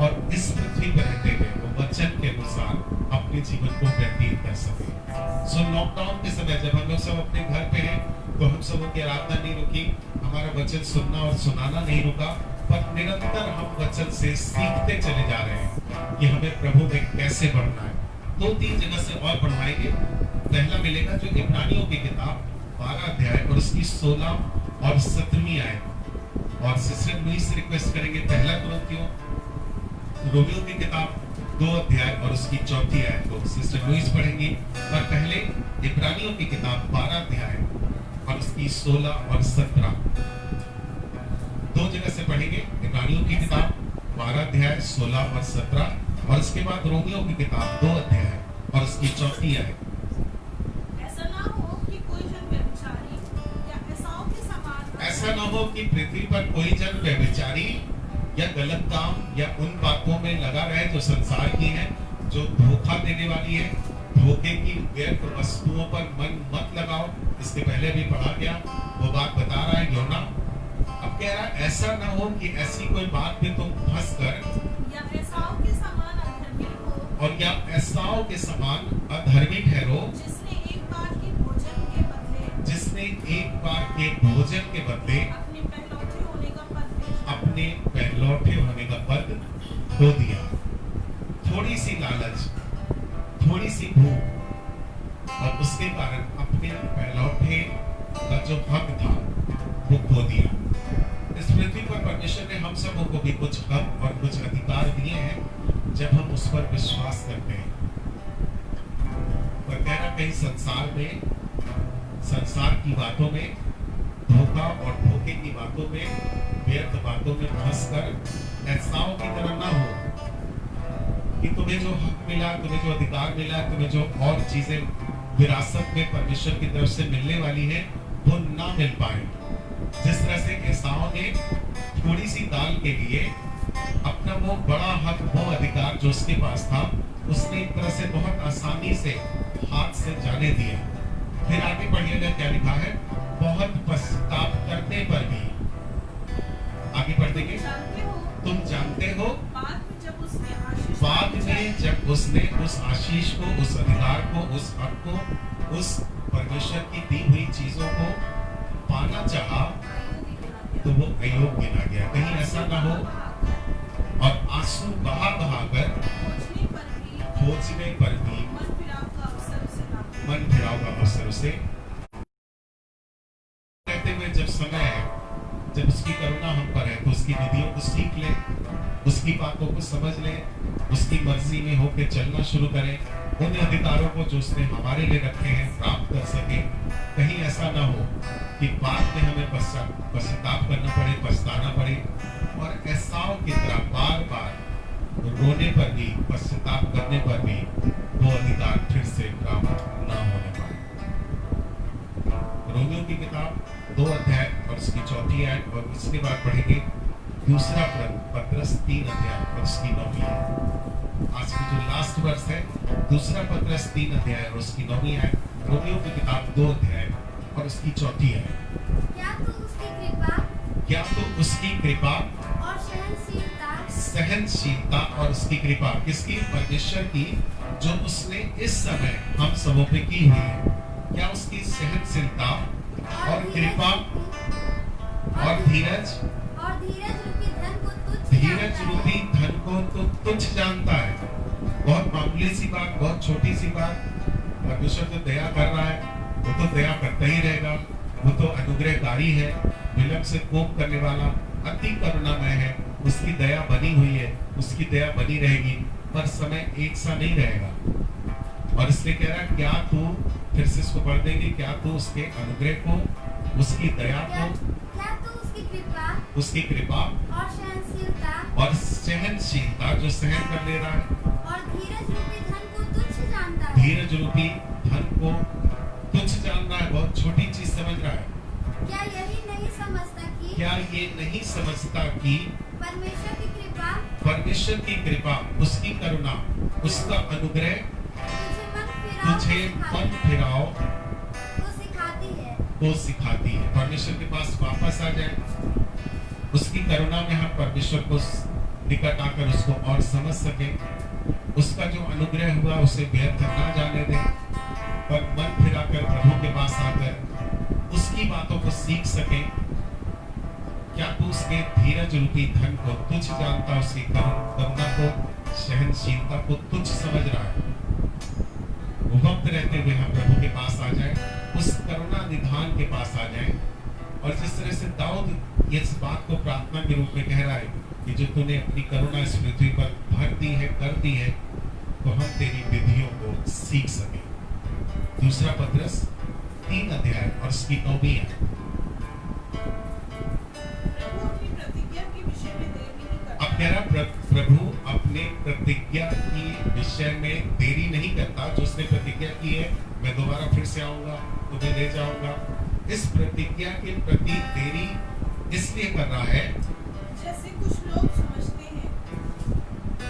और इस पृथ्वी पर रहते हुए वो वचन के अनुसार अपने जीवन को व्यतीत कर सके। सो लॉकडाउन के समय जब हम लोग सब अपने घर पे हैं तो हम सबों की आराधना नहीं रुकी, हमारा वचन सुनना और सुनाना नहीं रुका, पर निरंतर हम वचन से सीखते चले जा रहे हैं कि हमें प्रभु में कैसे बढ़ना है। 2-3 जगह से और बढ़वाएंगे। पहला मिलेगा जो इब्रानियों की किताब 12 अध्याय और उसकी 16 और 17वीं आयत, और सिस्टर लुईस से रिक्वेस्ट करेंगे पहला कुरिन्थियों रोमियो की किताब 2 अध्याय और उसकी 4थी आयत को सिस्टर लुईस पढ़ेंगी, और पहले इब्रानियों की किताब 12 अध्याय और उसकी 16 और 17 दो जगह से पढ़ेंगे। इब्रानियों की किताब 12 अध्याय 16 और 17 और उसके बाद रोमियो की किताब 2 अध्याय और उसकी 4थी आयत। ऐसा ना हो कि कोई जन व्यभिचारी या एसाव के समान, ऐसा ना हो कि पृथ्वी पर कोई जन व्यभिचारी या गलत काम या उन बातों में लगा रहे जो संसार की है, जो धोखा देने वाली है। धोखे की व्यर्थ वस्तुओं पर मन मत लगाओ। इसके पहले भी पढ़ा गया, वो बात बता रहा है योना। अब कह रहा है ऐसा ना हो कि ऐसी कोई बात में तुम फंस कर या एसाव के समान अधर्मी हो, और या एसाव के समान अधर्मी ठहरो, जिसने एक बार के भोजन के बदले अपने पहलौठे होने का पद बेचा। अपने पहलौठे होने का पद खो दिया। थोड़ी सी लालच, थोड़ी सी भूख और उसके कारण अपने पहलौठे का जो हक था वो खो दिया। इस पृथ्वी पर परमेश्वर ने हम सबों को भी कुछ हक और कुछ अधिकार दिए हैं जब हम उस पर विश्वास करते हैं। पर कहना कहीं संसार की बातों में, धोखा और धोखे की बातों में, व्यर्थ बातों में फंसकर एसाव की तरह ना हो कि तुम्हें जो हक मिला, तुम्हें जो अधिकार मिला, तुम्हें जो और चीजें विरासत में परमेश्वर की तरफ से मिलने वाली है वो ना मिल पाए। जिस तरह से एसाव ने थोड़ी सी दाल के लिए अपना वो बड़ा हक, वो अधिकार जो उसके पास था, उसने एक तरह से बहुत आसानी से हाथ से जाने दिया। फिर आगे पढ़िएगा क्या लिखा है, बहुत पश्चाताप करने पर भी। आगे पढ़ देंगे। तुम जानते हो बाद में जब उसने उस आशीष को, उस अधिकार को, उस हक को, उस परमेश्वर की दी हुई चीजों को पाना चाहा तो वो अयोग्य गिना गया। कहीं ऐसा ना हो आंसू बहा बहा कर खोजने पर भी मन फिराव का अवसर उसे कहते हुए जब समय है, जब उसकी करुणा हम पर है, तो उसकी विधियों को सीख ले, उसकी बातों को समझ ले, उसकी मर्जी में होकर चलना शुरू करें, उन अधिकारों को जो उसने हमारे लिए रखे हैं प्राप्त कर सके। कहीं ऐसा ना हो कि बाद में हमें पश्चाताप करना पड़े, पछताना पड़े, और एसाव की तरह बार बार रोने पर भी, पश्चाताप करने पर भी वो अधिकार फिर से प्राप्त ना होने पाए। रोमियो की किताब 2 अध्याय और उसकी 4वीं आयत, और इसके बाद पढ़ेंगे दूसरा पत्रस 3 अध्याय और उसकी 9वीं आयत। आज की जो लास्ट वर्स है, दूसरा पत्रस 3 अध्याय और उसकी 9वीं आयत, रोमियो की किताब 2 अध्याय और उसकी 4वीं आयत। क्या तो उसकी कृपा और सहनशीलता और उसकी कृपा किसकी? परमेश्वर की, जो उसने इस समय हम सबों पे की हुई है। क्या उसकी सहनशीलता और कृपा और धीरज रूपी धन को तो तुच्छ जानता है। बहुत मामूली सी बात, बहुत छोटी सी बात, परमेश्वर तो दया कर रहा है, वो तो दया करता ही रहेगा, वो तो अनुग्रहकारी है, विलंब से कोप करने वाला, अति करुणामय है, उसकी दया बनी हुई है, उसकी दया बनी रहेगी, पर समय एक सा नहीं रहेगा। और इसलिए कह रहा है, क्या तू, फिर से इसको पढ़ देंगे, क्या तू उसके अनुग्रह को, उसकी दया को, उसकी कृपा और सहनशीलता जो सहन कर ले रहा है, और धीरज रूपी धन को तुच्छ जानता है। धीरज रूपी धन को तुच्छ जानना है, बहुत छोटी चीज समझ रहा है। क्या यही नहीं समझता कि क्या ये नहीं समझता कि परमेश्वर की कृपा, उसकी करुणा, उसका अनुग्रह तुझे मन फिराव को सिखाती है। परमेश्वर के पास वापस आ जाए, उसकी करुणा में हम परमेश्वर को निकट आकर उसको और समझ सके, उसका जो अनुग्रह हुआ उसे व्यर्थ ना जाने दे, पर मन फिराकर प्रभु के पास आकर उसकी बातों को सीख सके। क्या तू उसके धीरज रूपी धन को तुच्छ जानता, उसकी करुणा को, सहनशीलता को तुच्छ समझ रहा है? वक्त रहते हुए हम प्रभु के पास आ जाए, उस करुणा निधान के पास आ जाए, और जिस तरह से दाऊद इस बात को प्रार्थना के रूप में कह रहा है कि जो तूने अपनी करुणा इस पृथ्वी पर भर दी है, कर दी है, तो हम तेरी विधियों को सीख सके। दूसरा पत्रस 3 अध्याय और उसकी 9वीं आयत। अब कह रहा, प्रभु अपने प्रतिज्ञा की विषय में देरी नहीं करता। जो उसने प्रतिज्ञा की है, मैं दोबारा फिर से आऊंगा, तुम्हें ले जाऊंगा, इस प्रतिज्ञा के प्रति देरी इसलिए कर रहा है, जैसे कुछ लोग समझते हैं,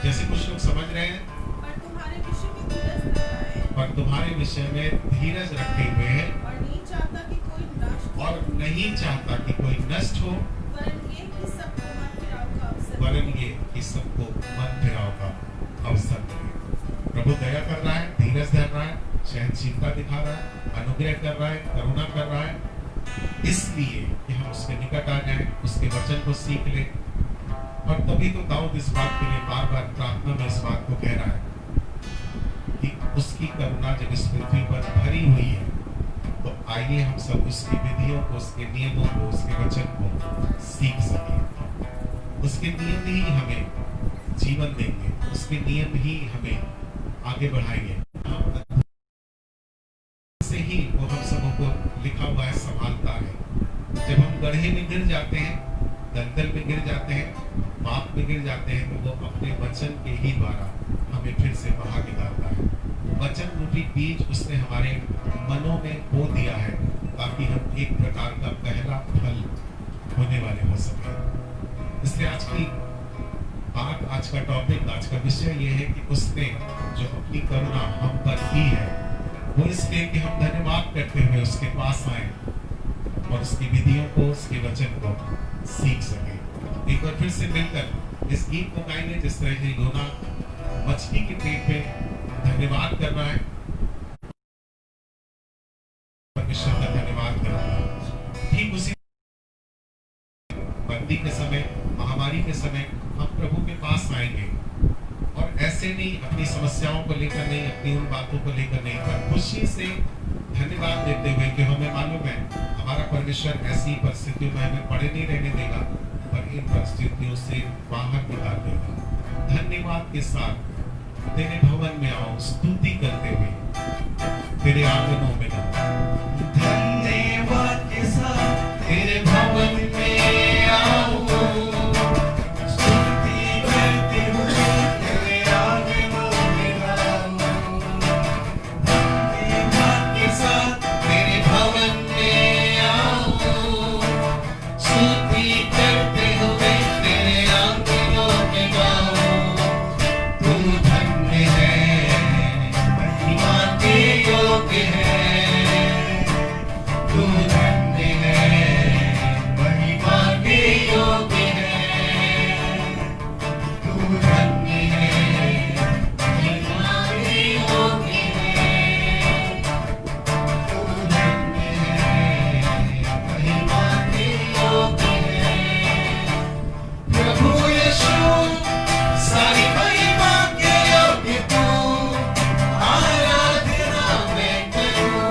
जैसे कुछ लोग समझ रहे हैं, पर तुम्हारे विषय में धीरज रखा है, पर तुम्हारे विषय में धीरज रखे हुए हैं, और नहीं चाहता कि कोई नष्ट हो, और नहीं चाहता कि कोई नष्ट हो, वरन ये कि सबको मन फिराव का अवसर वरन ये कि सबको मन फिराव का अवसर मिले। प्रभु दया कर रहा है, धीरज धर रहा है, सहनशीलता दिखा रहा है, अनुग्रह कर रहा है, करुणा कर रहा है, इसलिए कि हम उसके निकट आ जाएं, उसके वचन को सीख लें। और तभी तो दाऊद इस बात के लिए बार बार प्रार्थना में इस बात को कह रहा है कि उसकी करुणा जब इस पृथ्वी पर भरी हुई है, तो आइए हम सब उसकी विधियों को, उसके नियमों को, उसके वचन को सीख सकें। उसके नियम ही हमें जीवन देंगे, उसके नियम ही हमें आगे बढ़ाएंगे। से ही वो हम सबों को लिखा हुआ है संभालता है। जब हम गड्ढे में गिर जाते हैं, दलदल में गिर जाते हैं, पाप में गिर जाते हैं, तो वो अपने वचन के ही द्वारा हमें फिर से बाहर निकालता है। वचन रूपी बीज उसने हमारे मनों में बो दिया है, ताकि हम एक प्रकार का पहला फल होने वाले हो सके। इसलिए आज की बात, आज का टॉपिक, आज का विषय ये है कि उसने जो अपनी करुणा हम पर की है, वो इसलिए कि हम धन्यवाद करते हुए उसके पास आए और उसकी विधियों को, उसके वचन को सीख सके। एक बार फिर से मिलकर इस गीत को गाएंगे, जिस तरह से योना मछली के पेट पे धन्यवाद कर रहा है, परमेश्वर का धन्यवाद करूंगा। ठीक उसी बंदी के समय, महामारी बीमारी के समय हम प्रभु के पास आएंगे, और ऐसे नहीं अपनी समस्याओं को लेकर नहीं, अपनी उन बातों को लेकर नहीं, पर खुशी से धन्यवाद देते हुए कि हमें मालूम है हमारा परमेश्वर ऐसी परिस्थितियों में हमें पड़े नहीं रहने देगा, पर इन परिस्थितियों से बाहर निकाल देगा। धन्यवाद के साथ तेरे भवन में आओ, स्तुति करते हुए तेरे आंगनों में आओ। धन्यवाद के साथ तेरे भवन में आओ, स्तुति करते हुए तेरे आंगनों में आओ। धन्यवाद के साथ तेरे भवन में आओ, स्तुति करते हुए तेरे आंगनों में आओ। तू धन्य है, महिमा के योग्य है, तू धन्य है, महिमा के योग्य है, तू धन्य है, महिमा के योग्य है, तू धन्य है, महिमा के योग्य है। प्रभु यीशु सारी महिमा के योग्य तू, आराधना मैं करूं,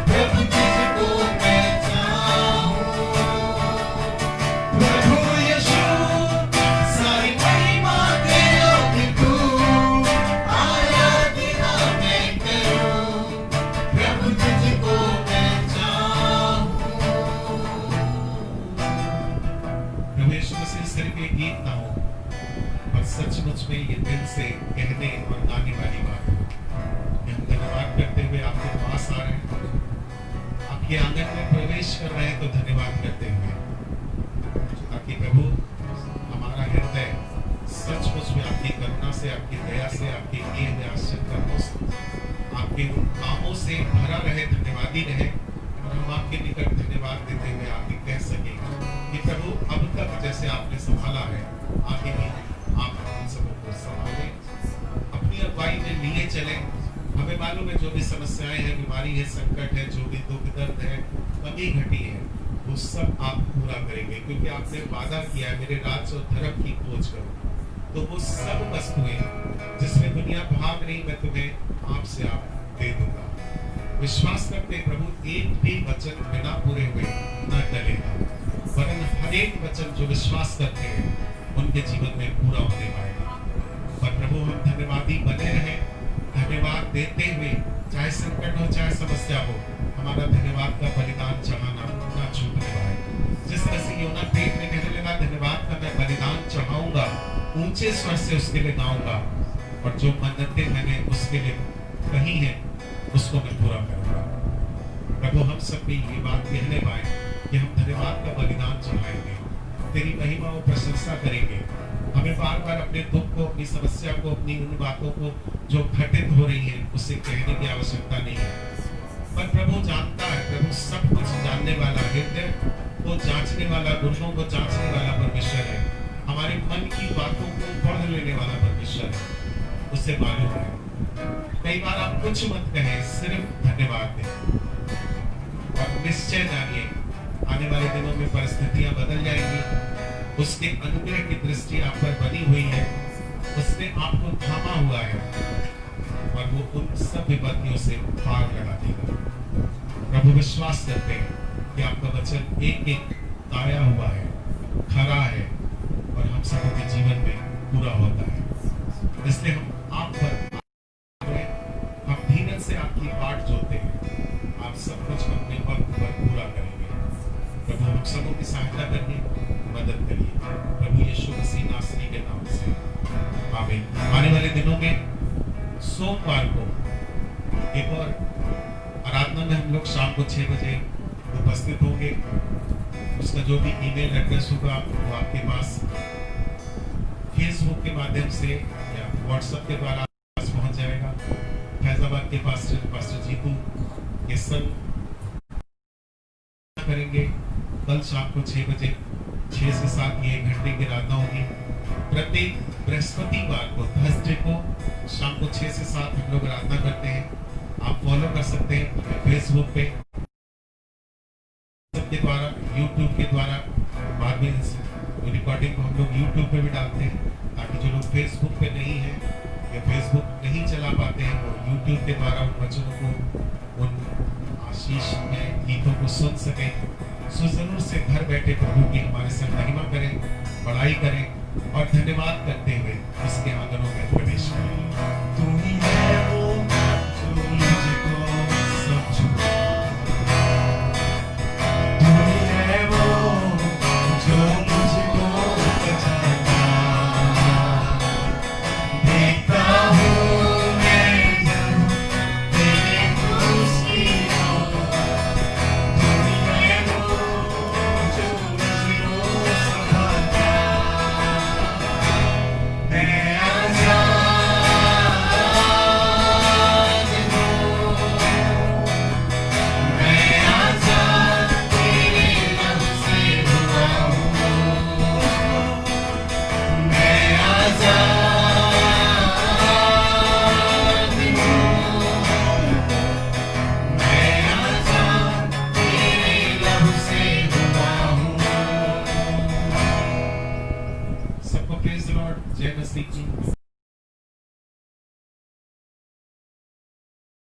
प्रभु तुझको मैं चाहूं। प्रभु यीशु सारी महिमा के योग्य तू, आराधना मैं करूं, प्रभु तुझको मैं चाहूं। प्रभु यीशु मसीह सिर्फ एक गीत ना हो, पर सचमुच में ये दिल से कहने और गाने वाली बात हो कि हम धन्यवाद करते हुए आपके पास आ रहे हैं, आपके आंगन में प्रवेश कर रहे हैं, तो धन्यवाद करते हुए, ताकि प्रभु हमारा हृदय सचमुच में आपकी करुणा से, आपकी दया से, आपके किए हुए आश्चर्य कर्मों से, आपके उन कामों से भरा रहे, धन्यवादी रहे, और हम आपके निकट धन्यवाद देते हुए आगे कह सके कि प्रभु अब तक जैसे आपने संभाला है, आगे भी आप हम सबों को संभालें, अपनी अगुवाई में लिए चले। हमें मालूम है जो भी समस्याएं हैं, बीमारी है, संकट है, जो भी दुख दर्द है, कमी घटी है, वो सब आप पूरा करेंगे, क्योंकि आपने वादा किया है मेरे राज्य और धर्म की खोज करो। तो वो सब वस्तुएं जिसमें दुनिया भाग रही, मैं तुम्हें आपसे आप दे दूंगा। विश्वास करते हैं प्रभु एक भी वचन बिना पूरे हुए न टलेगा, वरन हर एक वचन जो विश्वास करते हैं उनके जीवन में पूरा होने पाएगा। पर प्रभु हम धन्यवादी बने रहें, धन्यवाद देते हुए, चाहे संकट हो चाहे समस्या हो, हमारा धन्यवाद का बलिदान चढ़ाना ना छूटने पाए। जिस तरह से यूना पेट में कहने लगा धन्यवाद का मैं बलिदान चढ़ाऊंगा, ऊंचे स्वर से उसके लिए गाऊंगा, और जो मन्नतें मैंने उसके लिए कही है उसको मैं पूरा करूंगा। प्रभु हम सब भी ये बात कहने पाए कि हम धन्यवाद का बलिदान चढ़ाएंगे, तेरी महिमा और प्रशंसा करेंगे। हमें बार बार अपने दुख को, अपनी समस्या को, अपनी उन बातों को जो घटित हो रही है उसे कहने की आवश्यकता नहीं है, पर प्रभु जानता है, प्रभु सब कुछ जानने वाला, हृदय को जांचने वाला, गुणों को जांचने वाला परमेश्वर है, हमारे मन की बातों को पढ़ लेने वाला परमेश्वर है, उसे मालूम है। कई बार आप कुछ मत कहें, सिर्फ धन्यवाद दें, और निश्चय जानिए आने वाले दिनों में परिस्थितियां बदल जाएंगी। उसके अनुग्रह की दृष्टि आप पर बनी हुई है, उसने आपको थामा हुआ है, और वो उन सब विपत्तियों से पार लगा देगा। प्रभु विश्वास करते हैं कि आपका वचन एक एक ताया हुआ है, खरा है, और हम सबों के जीवन में पूरा होता है। इसलिए हम आप पर, हम धीरज से आपकी बाट जोते हैं, आप सब कुछ अपने वक्त पर पूरा करेंगे। प्रभु हम सबों की सहायता करिए, मदद करिए, प्रभु यीशु मसीह नासरी के नाम से, आमीन। आने वाले दिनों में सोमवार को एक और आराधना में हम लोग शाम को 6 बजे उपस्थित होंगे। उसका जो भी ईमेल एड्रेस होगा वो आपके पास फेसबुक के माध्यम से या व्हाट्सएप के द्वारा पहुंच जाएगा। फैजाबाद के पास्टर जीतू के संग करेंगे कल शाम को 6 बजे, 6 से 7 ये 1 घंटे की आराधना होगी। प्रत्येक बृहस्पतिवार को, थर्सडे को शाम को 6 से 7 हम लोग आराधना करते हैं। आप फॉलो कर सकते हैं फेसबुक पे, सबके द्वारा, यूट्यूब के द्वारा, बाद में रिकॉर्डिंग को हम लोग यूट्यूब पे भी डालते हैं, ताकि जो लोग फेसबुक पे नहीं है या फेसबुक नहीं चला पाते हैं वो यूट्यूब के द्वारा उन वचनों को, उन आशीष में गीतों को सुन सकें। सो जरूर से घर बैठे प्रभु की हमारे संग महिमा करें, बड़ाई करें और धन्यवाद करते हुए इसके आंगनों में प्रवेश करें। तू ही है वो जो मुझको सब छुपा, तू ही है वो जो मुझको बचाता। देखता हूँ मैं जब तेरे खुशी को, तू ही है वो जो मुझको संभालता। मैं आजाद हूँ, मैं आजाद तेरे लहू से हुआ हूँ। मैं आजाद हूँ, मैं आजाद तेरे लहू से हुआ हूँ। सबको प्रेज द लॉर्ड, जय मसीह की।